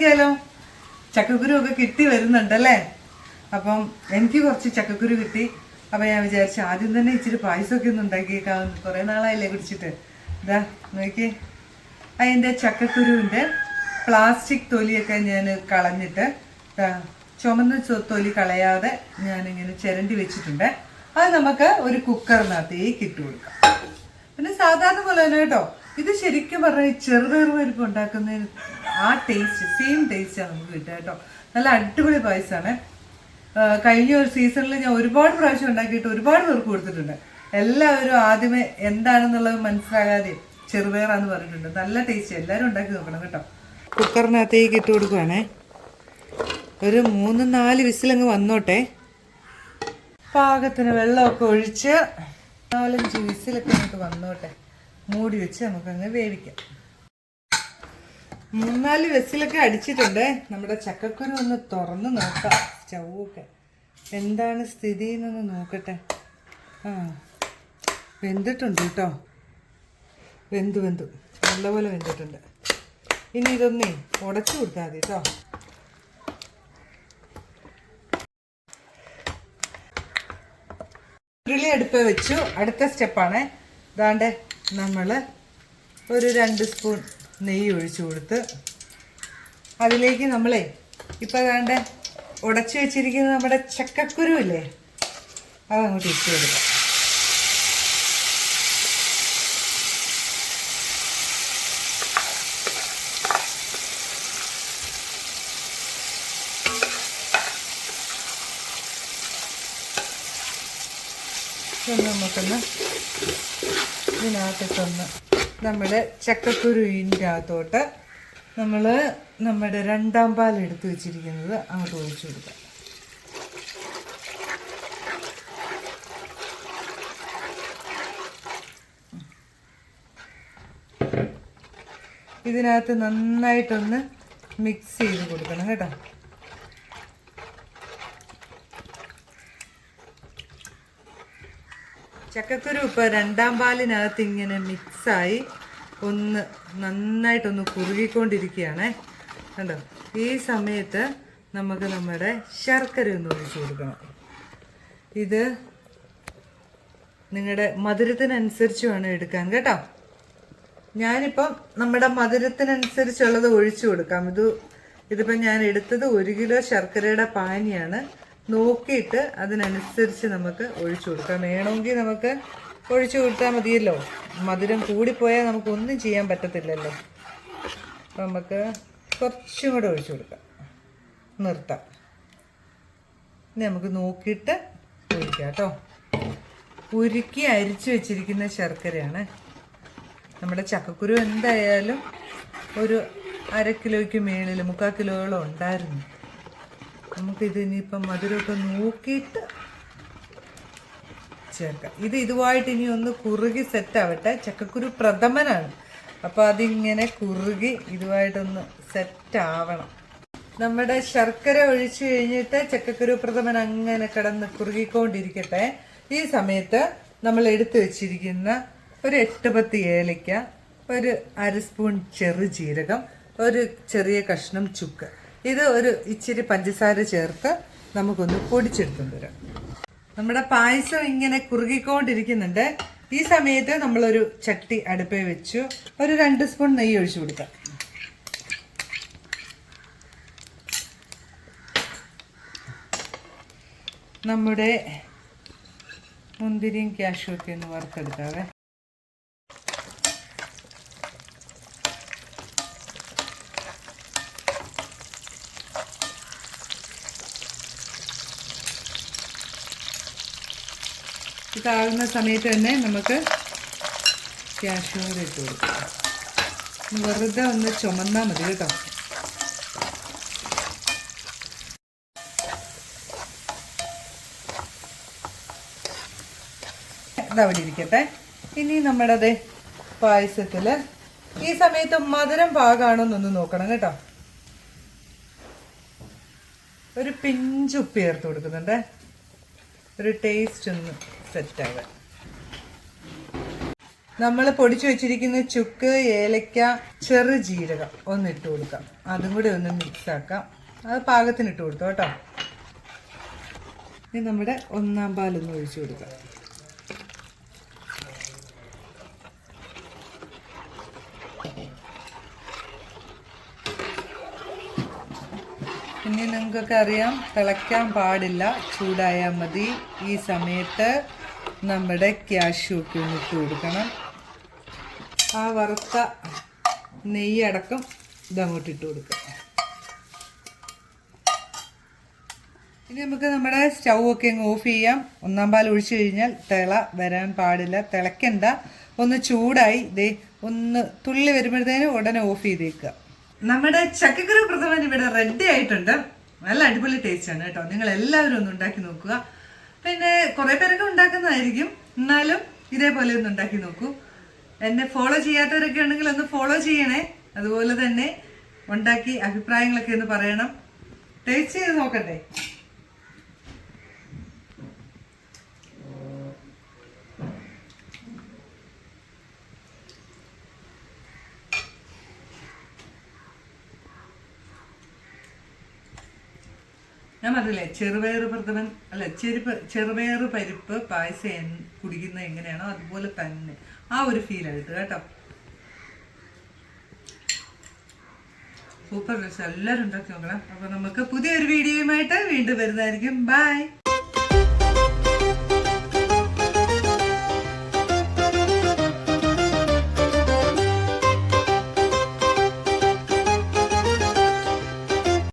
ഉണ്ടാക്കിയാലോ? ചക്കക്കുരു ഒക്കെ കിട്ടി വരുന്നുണ്ടല്ലേ. അപ്പം എനിക്ക് കുറച്ച് ചക്കക്കുരു കിട്ടി. അപ്പം ഞാൻ വിചാരിച്ചു ആദ്യം തന്നെ ഇച്ചിരി പായസമൊക്കെ ഒന്ന് ഉണ്ടാക്കിയേക്കാവുന്നു. കുറേ നാളായില്ലേ കുടിച്ചിട്ട്. ഇതാ നോക്കി, അതിൻ്റെ ചക്കക്കുരുവിൻ്റെ പ്ലാസ്റ്റിക് തൊലിയൊക്കെ ഞാൻ കളഞ്ഞിട്ട് ചുമന്ന തൊലി കളയാതെ ഞാനിങ്ങനെ ചിരണ്ടി വെച്ചിട്ടുണ്ട്. അത് നമുക്ക് ഒരു കുക്കറിനകത്തേക്ക് ഇട്ട് കൊടുക്കാം. പിന്നെ സാധാരണ പോലെ തന്നെ കേട്ടോ, ഇത് ശരിക്കും പറഞ്ഞാൽ ചെറുപയർ പരിപ്പ് ഉണ്ടാക്കുന്നതിന് ആ ടേസ്റ്റ് സെയിം ടേസ്റ്റാണ് നമുക്ക് കിട്ടുക കേട്ടോ. നല്ല അടിപൊളി പായസമാണ്. കഴിഞ്ഞ ഒരു സീസണിൽ ഞാൻ ഒരുപാട് പ്രാവശ്യം ഉണ്ടാക്കിയിട്ട് ഒരുപാട് പേർക്ക് കൊടുത്തിട്ടുണ്ട്. എല്ലാവരും ആദ്യമേ എന്താണെന്നുള്ളത് മനസ്സിലാകാതെ ചെറുപയറാന്ന് പറഞ്ഞിട്ടുണ്ട്. നല്ല ടേസ്റ്റ്, എല്ലാവരും ഉണ്ടാക്കി നോക്കണം കേട്ടോ. കുക്കറിനകത്തേക്ക് ഇട്ട് കൊടുക്കുവാണേ. ഒരു 3-4 വിസിലങ്ങ് വന്നോട്ടെ. പാകത്തിന് വെള്ളമൊക്കെ ഒഴിച്ച് 4-5 വിസിലൊക്കെ നമുക്ക് വന്നോട്ടെ. മൂടി വെച്ച് നമുക്കങ്ങ് വേവിക്കാം. 3-4 വിസിലൊക്കെ അടിച്ചിട്ടുണ്ട്. നമ്മുടെ ചക്കക്കുരു ഒന്ന് തുറന്ന് നോക്കാം. സ്റ്റൗവൊക്കെ എന്താണ് സ്ഥിതി എന്നൊന്ന് നോക്കട്ടെ. വെന്തിട്ടുണ്ട് കേട്ടോ. വെന്തു നല്ലപോലെ വെന്തിട്ടുണ്ട്. ഇനി ഇതൊന്നേ ഉടച്ചു കൊടുത്താൽ മതി കേട്ടോ. ഉരുളി അടുപ്പ് വെച്ചു. അടുത്ത സ്റ്റെപ്പാണ് ഇതാണ്ട് നമ്മൾ ഒരു 2 സ്പൂൺ നെയ്യ് ഒഴിച്ചു കൊടുത്ത് അതിലേക്ക് നമ്മളെ ഇപ്പം അതാണ്ട് ഉടച്ചു വെച്ചിരിക്കുന്ന നമ്മുടെ ചക്കക്കുരു ഇല്ലേ, അതങ്ങോട്ട് ഇട്ട് കൊടുക്കാം. നമുക്കൊന്ന് ഇതിനകത്തൊന്ന് നമ്മുടെ ചക്കക്കുരുവിൻ്റെ അകത്തോട്ട് നമ്മൾ നമ്മുടെ 2ാം പാൽ എടുത്ത് വെച്ചിരിക്കുന്നത് അങ്ങോട്ട് ഒഴിച്ചു കൊടുക്കാം. ഇതിനകത്ത് നന്നായിട്ടൊന്ന് മിക്സ് ചെയ്ത് കൊടുക്കണം കേട്ടോ. ചക്കക്കുരു ഇപ്പോൾ 2ാം പാലിനകത്ത് ഇങ്ങനെ മിക്സായി ഒന്ന് നന്നായിട്ടൊന്ന് കുറുകിക്കൊണ്ടിരിക്കുകയാണ് കണ്ടോ. ഈ സമയത്ത് നമുക്ക് നമ്മുടെ ശർക്കര ഒന്ന് ഒഴിച്ചു കൊടുക്കണം. ഇത് നിങ്ങളുടെ മധുരത്തിനനുസരിച്ച് വേണം എടുക്കാൻ കേട്ടോ. ഞാനിപ്പം നമ്മുടെ മധുരത്തിനനുസരിച്ചുള്ളത് ഒഴിച്ചു കൊടുക്കാം. ഇതിപ്പം ഞാൻ എടുത്തത് 1 കിലോ ശർക്കരയുടെ പാനിയാണ്. നോക്കിയിട്ട് അതിനനുസരിച്ച് നമുക്ക് ഒഴിച്ചു കൊടുക്കാം. വേണമെങ്കിൽ നമുക്ക് ഒഴിച്ചു കൊടുത്താൽ മതിയല്ലോ. മധുരം കൂടിപ്പോയാൽ നമുക്കൊന്നും ചെയ്യാൻ പറ്റത്തില്ലല്ലോ. അപ്പം നമുക്ക് കുറച്ചും കൂടെ ഒഴിച്ചു കൊടുക്കാം. നിർത്താം. ഇനി നമുക്ക് നോക്കിയിട്ട് ഒഴിക്കാം കേട്ടോ. ഉരുക്കി അരിച്ചു വെച്ചിരിക്കുന്ന ശർക്കരയാണ്. നമ്മുടെ ചക്കക്കുരു എന്തായാലും ഒരു 1/2 കിലോയ്ക്ക് മേളിൽ 3/4 കിലോയോളം ഉണ്ടായിരുന്നു. നമുക്കിത് ഇനിയിപ്പം മധുരമൊക്കെ നോക്കിയിട്ട് ചേർക്കാം. ഇതുമായിട്ട് ഇനി ഒന്ന് കുറുകി സെറ്റാവട്ടെ. ചക്കക്കുരു പ്രഥമനാണ്, അപ്പോൾ അതിങ്ങനെ കുറുകി ഇതുമായിട്ടൊന്ന് സെറ്റാവണം. നമ്മുടെ ശർക്കര ഒഴിച്ചു കഴിഞ്ഞിട്ട് ചക്കക്കുരു പ്രഥമൻ അങ്ങനെ കിടന്ന് കുറുകിക്കൊണ്ടിരിക്കട്ടെ. ഈ സമയത്ത് നമ്മൾ എടുത്തു വെച്ചിരിക്കുന്ന ഒരു 8-10 ഏലയ്ക്ക, ഒരു 1/2 സ്പൂൺ ചെറുജീരകം, ഒരു ചെറിയ കഷ്ണം ചുക്ക്, ഇത് ഒരു ഇച്ചിരി പഞ്ചസാര ചേർത്ത് നമുക്കൊന്ന് പൊടിച്ചെടുത്തുകൊണ്ട് വരാം. നമ്മുടെ പായസം ഇങ്ങനെ കുറുകിക്കൊണ്ടിരിക്കുന്നുണ്ട്. ഈ സമയത്ത് നമ്മളൊരു ചട്ടി അടുപ്പിൽ വെച്ചു. ഒരു 2 സ്പൂൺ നെയ്യ് ഒഴിച്ചു കൊടുക്കാം. നമ്മുടെ മുന്തിരിയും കാഷ്യും ഒക്കെ ഒന്ന് വറുത്തെടുക്കാവേ. ഇതാകുന്ന സമയത്ത് തന്നെ നമുക്ക് കാഷ്യൂ ഇട്ട് കൊടുക്കാം. വെറുതെ ഒന്ന് ചുമന്നാൽ മതി കേട്ടോ. ഇതവിടെ ഇരിക്കട്ടെ. ഇനി നമ്മുടെ പായസത്തിൽ ഈ സമയത്ത് മധുരം പാകമാണോ എന്നൊന്ന് നോക്കണം കേട്ടോ. ഒരു പിഞ്ച് ഉപ്പ് ചേർത്ത് കൊടുക്കുന്നുണ്ട്, ഒരു ടേസ്റ്റ് ഒന്ന് സെറ്റാകാൻ. നമ്മൾ പൊടിച്ചു വെച്ചിരിക്കുന്ന ചുക്ക്, ഏലക്ക, ചെറു ജീരകം ഒന്ന് ഇട്ട് കൊടുക്കാം. അതും കൂടി ഒന്ന് മിക്സ് ആക്കാം. അത് പാകത്തിന് ഇട്ട് കൊടുത്തു കേട്ടോ. ഇനി നമ്മുടെ ഒന്നാം പാലൊന്ന് ഒഴിച്ചു കൊടുക്കാം. ഇനി നിങ്ങൾക്കൊക്കെ അറിയാം, തിളയ്ക്കാൻ പാടില്ല, ചൂടായാൽ മതി. ഈ സമയത്ത് നമ്മുടെ ക്യാഷ്യൂ ഒക്കെ ഒന്ന് ഇട്ട് കൊടുക്കണം. ആ വറുത്ത നെയ്യടക്കം ഇതങ്ങോട്ട് ഇട്ട് കൊടുക്കാം. ഇനി നമുക്ക് നമ്മുടെ സ്റ്റൗ ഒക്കെ അങ്ങ് ഓഫ് ചെയ്യാം. ഒന്നാം പാൽ ഒഴിച്ചു കഴിഞ്ഞാൽ തിള വരാൻ പാടില്ല, തിളയ്ക്കണ്ട. ഒന്ന് ചൂടായി ഒന്ന് തുള്ളി വരുമ്പോഴത്തേനും ഉടനെ ഓഫ് ചെയ്തേക്കുക. നമ്മുടെ ചക്കക്കുരു പ്രഥമൻ ഇവിടെ റെഡി ആയിട്ടുണ്ട്. നല്ല അടിപൊളി ടേസ്റ്റ് ആണ് കേട്ടോ. നിങ്ങൾ എല്ലാവരും ഒന്ന് ഉണ്ടാക്കി നോക്കുക. പിന്നെ കുറെ പേരൊക്കെ ഉണ്ടാക്കുന്നതായിരിക്കും, എന്നാലും ഇതേപോലെ ഒന്ന് ഉണ്ടാക്കി നോക്കൂ. എന്നെ ഫോളോ ചെയ്യാത്തവരൊക്കെ ഉണ്ടെങ്കിൽ ഒന്ന് ഫോളോ ചെയ്യണേ. അതുപോലെ തന്നെ ഉണ്ടാക്കി അഭിപ്രായങ്ങളൊക്കെ ഒന്ന് പറയണം. ടേസ്റ്റ് ചെയ്ത് നോക്കട്ടെ. ഞാൻ പറഞ്ഞില്ലേ, ചെറുപയർ പ്രഥമൻ അല്ല, ചെറുപയർ പരിപ്പ് പായസം കുടിക്കുന്നത് എങ്ങനെയാണോ അതുപോലെ തന്നെ ആ ഒരു ഫീൽ ആയിട്ട് കേട്ടോ. സൂപ്പർ രസം. എല്ലാവരും ഉണ്ടാക്കി നോക്കണം. അപ്പൊ നമുക്ക് പുതിയൊരു വീഡിയോയുമായിട്ട് വീണ്ടും വരുന്നതായിരിക്കും. ബൈ.